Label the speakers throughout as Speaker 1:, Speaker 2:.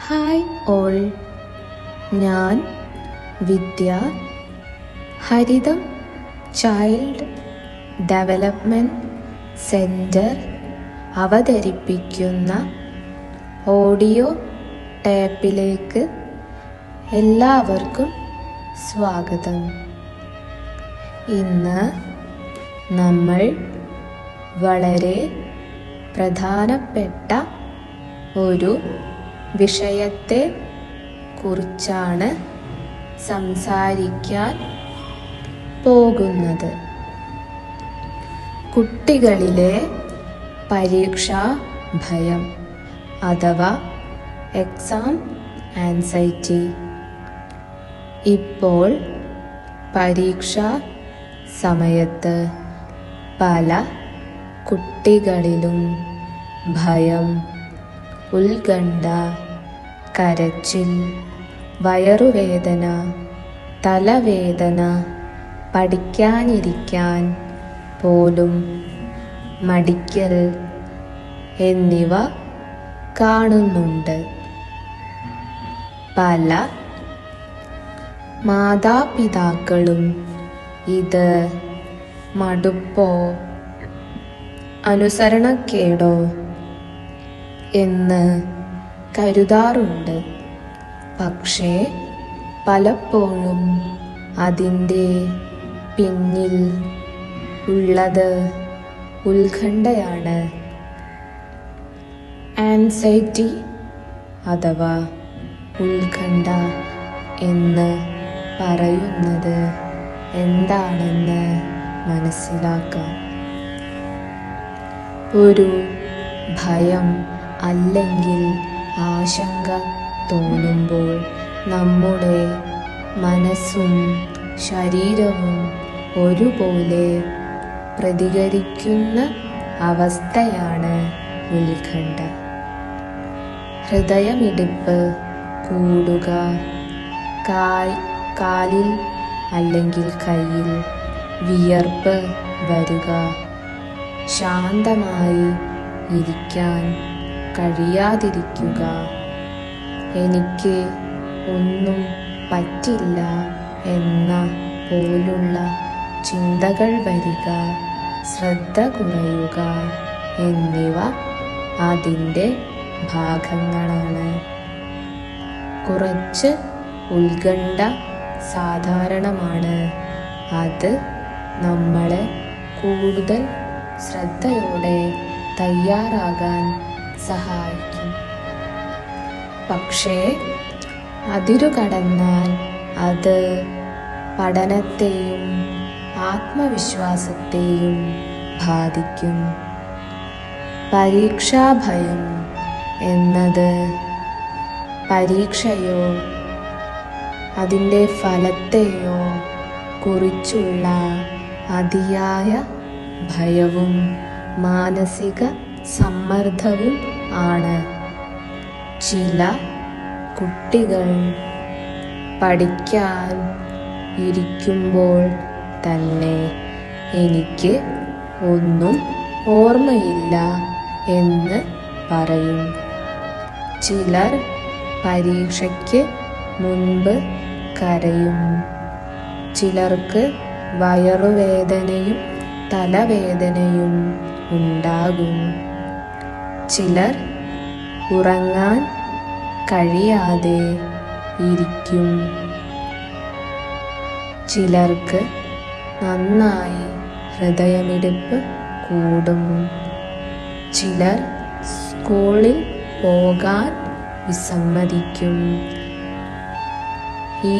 Speaker 1: Hi all, ഞാൻ വിദ്യ. ഹരിതം child development centre അവതരിപ്പിക്കുന്ന audio ടേപ്പിലേക്ക് എല്ലാവർക്കും സ്വാഗതം. ഇന്ന് നമ്മൾ വളരെ പ്രധാനപ്പെട്ട ഒരു വിഷയത്തെ കുറിച്ചാണ് സംസാരിക്കാൻ പോകുന്നത്. കുട്ടികളിലെ പരീക്ഷാ ഭയം അഥവാ എക്സാം ആൻസൈറ്റി. ഇപ്പോൾ പരീക്ഷാ സമയത്ത് പല കുട്ടികളിലും ഭയം, ഉത്കണ്ഠ, കരച്ചിൽ, വയറുവേദന, തലവേദന, പഠിക്കാനിരിക്കാൻ പോലും മടിക്കൽ എന്നിവ കാണുന്നുണ്ട്. പല മാതാപിതാക്കളും ഇത് മടുപ്പോ അനുസരണക്കേടോ എന്ന് കരുതാറുണ്ട്. പക്ഷേ പലപ്പോഴും അതിൻ്റെ പിന്നിൽ ഉള്ളത് ഉത്കണ്ഠയാണ്. ആൻസൈറ്റി അഥവാ ഉത്കണ്ഠ എന്ന് പറയുന്നത് എന്താണെന്ന് മനസ്സിലാക്കാം. ഒരു ഭയം അല്ലെങ്കിൽ ആശങ്ക തോന്നുമ്പോൾ നമ്മുടെ മനസ്സും ശരീരവും ഒരുപോലെ പ്രതികരിക്കുന്ന അവസ്ഥയാണ് ഉത്കണ്ഠ. ഹൃദയമിടിപ്പ് കൂടുക, കാലിൽ അല്ലെങ്കിൽ കയ്യിൽ വിയർപ്പ് വരിക, ശാന്തമായി ഇരിക്കാൻ കഴിയാതിരിക്കുക, എനിക്ക് ഒന്നും പറ്റില്ല എന്ന പോലുള്ള ചിന്തകൾ വരിക, ശ്രദ്ധ കുറയുക എന്നിവ അതിൻ്റെ ഭാഗങ്ങളാണ്. കുറച്ച് ഉത്കണ്ഠ സാധാരണമാണ്. അത് നമ്മളെ കൂടുതൽ ശ്രദ്ധയോടെ തയ്യാറാകാൻ സഹായിക്കും. പക്ഷേ അതിരുകടന്നാൽ അത് പഠനത്തെയും ആത്മവിശ്വാസത്തെയും ബാധിക്കും. പരീക്ഷാഭയം എന്നത് പരീക്ഷയോ അതിൻ്റെ ഫലത്തെയോ കുറിച്ചുള്ള അതിയായ ഭയവും മാനസിക സമ്മർദ്ദവും ആണ്. ചില കുട്ടികൾ പഠിക്കാൻ ഇരിക്കുമ്പോൾ തന്നെ എനിക്ക് ഒന്നും ഓർമ്മയില്ല എന്ന് പറയും. ചിലർ പരീക്ഷയ്ക്ക് മുൻപ് കരയും. ചിലർക്ക് വയറുവേദനയും തലവേദനയും ഉണ്ടാകും. ചിലർ ഉറങ്ങാൻ കഴിയാതെ ഇരിക്കും. ചിലർക്ക് നന്നായി ഹൃദയമിടിപ്പ് കൂടും. ചിലർ സ്കൂളിൽ പോകാൻ വിസമ്മതിക്കും. ഈ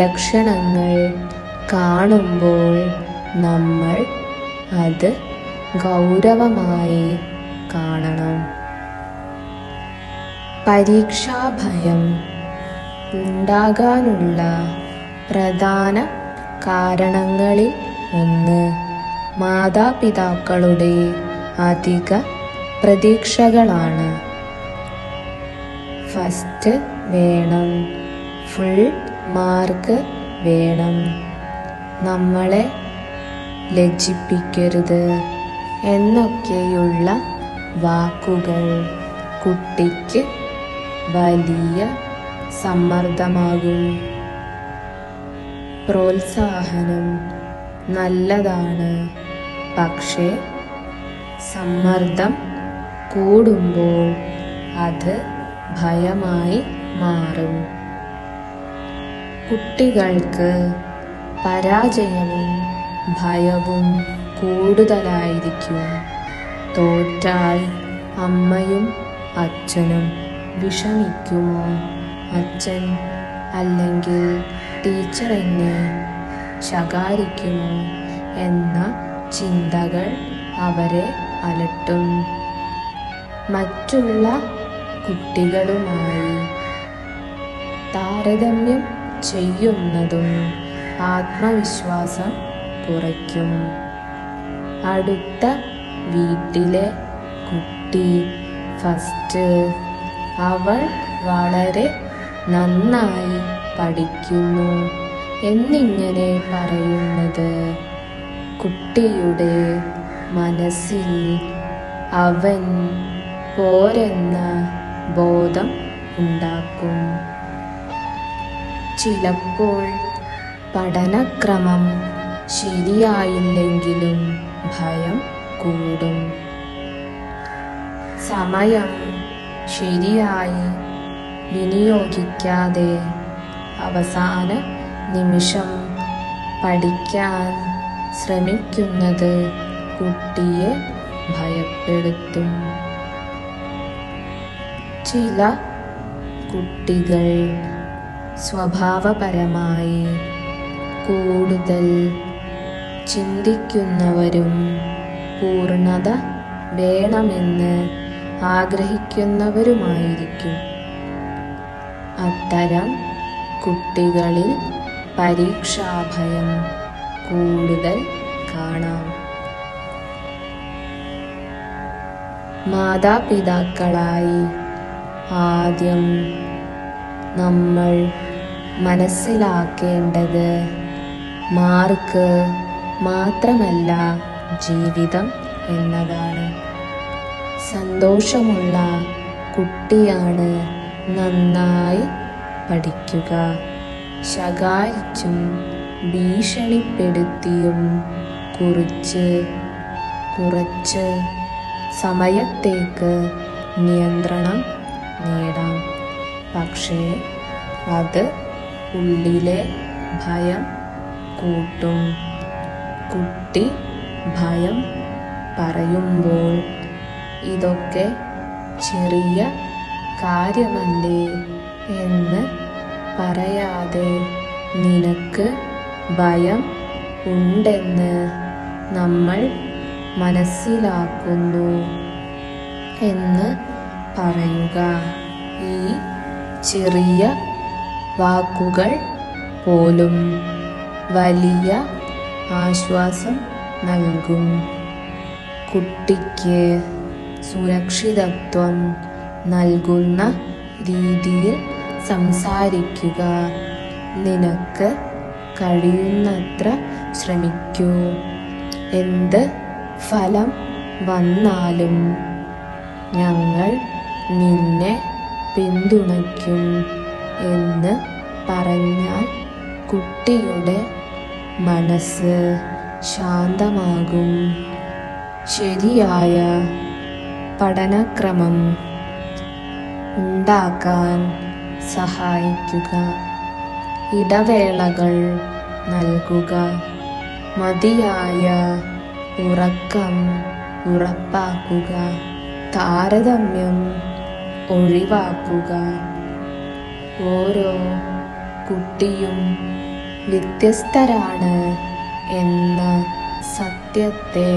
Speaker 1: ലക്ഷണങ്ങൾ കാണുമ്പോൾ നമ്മൾ അത് ഗൗരവമായി കാണണം. പരീക്ഷാഭയം ഉണ്ടാകാനുള്ള പ്രധാന കാരണങ്ങളിൽ ഒന്ന് മാതാപിതാക്കളുടെ അധിക പ്രതീക്ഷകളാണ്. ഫസ്റ്റ് വേണം, ഫുൾ മാർക്ക് വേണം, നമ്മളെ ലജ്ജിപ്പിക്കരുത് എന്നൊക്കെയുള്ള വാക്കുകൾ കുട്ടിക്ക് വലിയ സമ്മർദ്ദമാകും. പ്രോത്സാഹനം നല്ലതാണ്, പക്ഷേ സമ്മർദ്ദം കൂടുമ്പോൾ അത് ഭയമായി മാറും. കുട്ടികൾക്ക് പരാജയവും ഭയവും കൂടുതലായിരിക്കും. തോറ്റാൽ അമ്മയും അച്ഛനും വിഷമിക്കുമോ? അച്ഛൻ അല്ലെങ്കിൽ ടീച്ചർ എന്നെ ശകാരിക്കുമോ എന്ന ചിന്തകൾ അവരെ അലട്ടും. മറ്റുള്ള കുട്ടികളുമായി താരതമ്യം ചെയ്യുന്നതും ആത്മവിശ്വാസം കുറയ്ക്കും. അടുത്ത വീട്ടിലെ കുട്ടി ഫസ്റ്റ്, അവൾ വളരെ നന്നായി പഠിക്കുന്നു എന്നിങ്ങനെ പറയുന്നത് കുട്ടിയുടെ മനസ്സിൽ അവൻ പോരെന്ന ബോധം ഉണ്ടാക്കും. ചിലപ്പോൾ പഠനക്രമം ശരിയായില്ലെങ്കിലും ഭയം കൂടും. സമയം ശരിയായി വിനിയോഗിക്കാതെ അവസാന നിമിഷം പഠിക്കാൻ ശ്രമിക്കുന്നത് കുട്ടിയെ ഭയപ്പെടുത്തും. ചില കുട്ടികൾ സ്വഭാവപരമായി കൂടുതൽ ചിന്തിക്കുന്നവരും പൂർണ്ണത വേണമെന്ന് ആഗ്രഹിക്കുന്നവരുമായിരിക്കും. അത്തരം കുട്ടികളിൽ പരീക്ഷാഭയം കൂടുതൽ കാണാം. മാതാപിതാക്കളായി ആദ്യം നമ്മൾ മനസ്സിലാക്കേണ്ടത് മാർക്ക് മാത്രമല്ല ജീവിതം എന്നതാണ്. സന്തോഷമുള്ള കുട്ടിയാണ് നന്നായി പഠിക്കുക. ശകാരിച്ചും ഭീഷണിപ്പെടുത്തിയും കുറച്ച് സമയത്തേക്ക് നിയന്ത്രണം നേടാം. പക്ഷേ അത് ഉള്ളിലെ ഭയം കൂട്ടും. കുട്ടി ഭയം പറയുമ്പോൾ ഇതൊക്കെ ചെറിയ കാര്യമല്ലേ എന്ന് പറയാതെ നിനക്ക് ഭയം ഉണ്ടെന്ന് നമ്മൾ മനസ്സിലാക്കുന്നു എന്ന് പറയുക. ഈ ചെറിയ വാക്കുകൾ പോലും വലിയ ആശ്വാസം നൽകും. കുട്ടിക്ക് സുരക്ഷിതത്വം നൽകുന്ന രീതിയിൽ സംസാരിക്കുക. നിനക്ക് കഴിയുന്നത്ര ശ്രമിക്കൂ. എന്ത് ഫലം വന്നാലും ഞങ്ങൾ നിന്നെ പിന്തുണയ്ക്കും എന്ന് പറഞ്ഞാൽ കുട്ടിയുടെ മനസ്സ് ശാന്തമാകും. ശരിയായ പഠനക്രമം ഉണ്ടാക്കാൻ സഹായിക്കുക. ഇടവേളകൾ നൽകുക. മതിയായ ഉറക്കം ഉറപ്പാക്കുക. താരതമ്യം ഒഴിവാക്കുക. ഓരോ കുട്ടിയും വ്യത്യസ്തരാണ് എന്ന സത്യത്തെ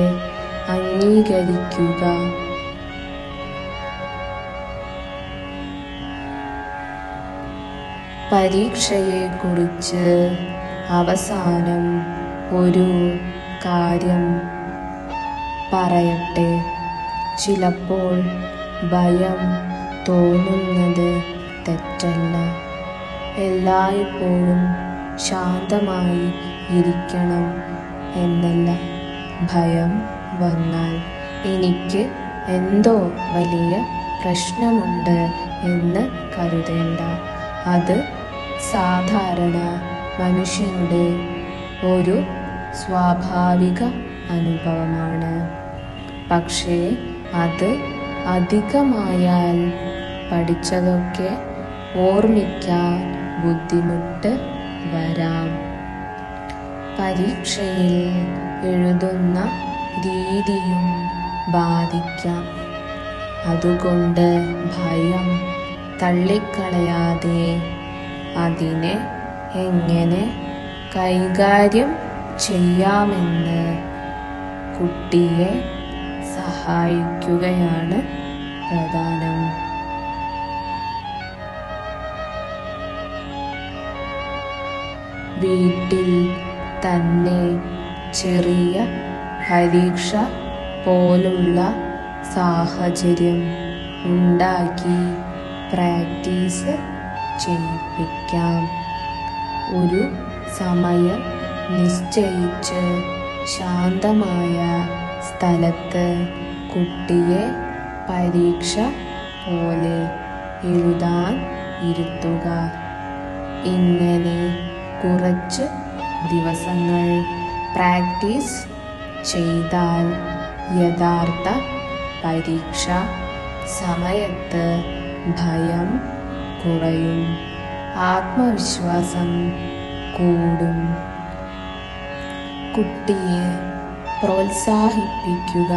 Speaker 1: അംഗീകരിക്കുക. പരീക്ഷയെക്കുറിച്ച് അവസാനം ഒരു കാര്യം പറയട്ടെ. ചിലപ്പോൾ ഭയം തോന്നുന്നത് തെറ്റല്ല. എല്ലായ്പ്പോഴും ശാന്തമായി ഇരിക്കണം എന്നല്ല. ഭയം വന്നാൽ എനിക്ക് എന്തോ വലിയ പ്രശ്നമുണ്ട് എന്ന് കരുതേണ്ട. അത് സാധാരണ മനുഷ്യരുടെ ഒരു സ്വാഭാവിക അനുഭവമാണ്. പക്ഷേ അത് അധികമായാൽ പഠിച്ചതൊക്കെ ഓർമ്മിക്കാൻ ബുദ്ധിമുട്ട് വരാം. പരീക്ഷയിൽ എഴുതുന്ന രീതിയും ബാധിക്കാം. അതുകൊണ്ട് ഭയം തള്ളിക്കളയാതെ അതിനെ എങ്ങനെ കൈകാര്യം ചെയ്യാമെന്ന് കുട്ടിയെ സഹായിക്കുകയാണ് പ്രധാനം. വീട്ടിൽ തന്നെ ചെറിയ പരീക്ഷ പോലുള്ള സാഹചര്യം ഉണ്ടാക്കി പ്രാക്ടീസ് ചെയ്യിപ്പിക്കാം. ഒരു സമയം നിശ്ചയിച്ച് ശാന്തമായ സ്ഥലത്ത് കുട്ടിയെ പരീക്ഷ പോലെ എഴുതാൻ ഇരുത്തുക. ഇങ്ങനെ കുറച്ച് ദിവസങ്ങൾ പ്രാക്ടീസ് ചെയ്താൽ യഥാർത്ഥ പരീക്ഷ സമയത്ത് ഭയം കുറയും, ആത്മവിശ്വാസം കൂടും. കുട്ടിയെ പ്രോത്സാഹിപ്പിക്കുക.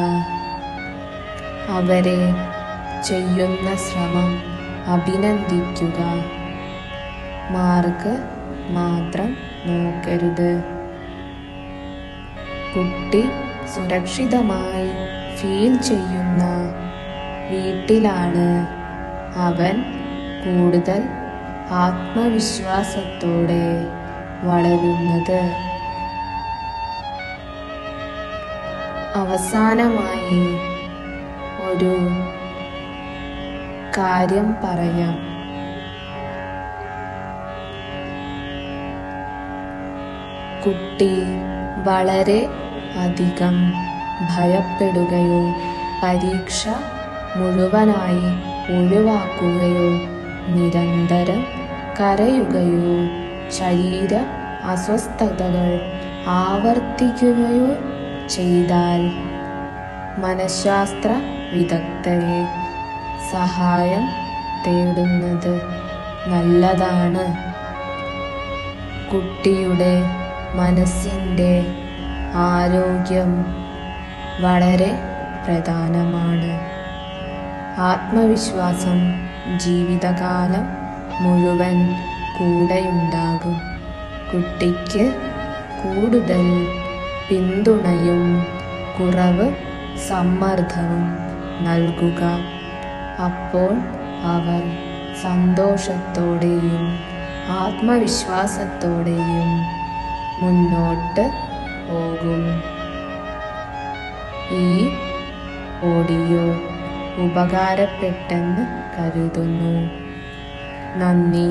Speaker 1: അവരെ ചെയ്യുന്ന ശ്രമം അഭിനന്ദിക്കുക. മാർക്ക് മാത്രം നോക്കരുത്. കുട്ടി സുരക്ഷിതമായി ഫീൽ ചെയ്യുന്ന വീട്ടിലാണ് അവൻ കൂടുതൽ ആത്മവിശ്വാസത്തോടെ വളരുന്നത്. അവസാനമായി ഒരു കാര്യം പറയാം. കുട്ടി വളരെ അധികം ഭയപ്പെടുകയോ പരീക്ഷ മുഴുവനായി ഒഴിവാക്കുകയോ നിരന്തരം കരയുകയോ ശരീര അസ്വസ്ഥതകൾ ആവർത്തിക്കുകയോ ചെയ്താൽ മനഃശാസ്ത്ര വിദഗ്ധരെ സഹായം തേടുന്നത് നല്ലതാണ്. കുട്ടിയുടെ മനസ്സിൻ്റെ ആരോഗ്യം വളരെ പ്രധാനമാണ്. ആത്മവിശ്വാസം ജീവിതകാലം മുഴുവൻ കൂടെയുണ്ടാകും. കുട്ടിക്ക് കൂടുതൽ പിന്തുണയും കുറവ് സമ്മർദ്ദവും നൽകുക. അപ്പോൾ അവർ സന്തോഷത്തോടെയും ആത്മവിശ്വാസത്തോടെയും മുന്നോട്ട് പോകും. ഈ ഓഡിയോ ഉപകാരപ്പെട്ടെന്ന് കരുതുന്നു. നന്ദി.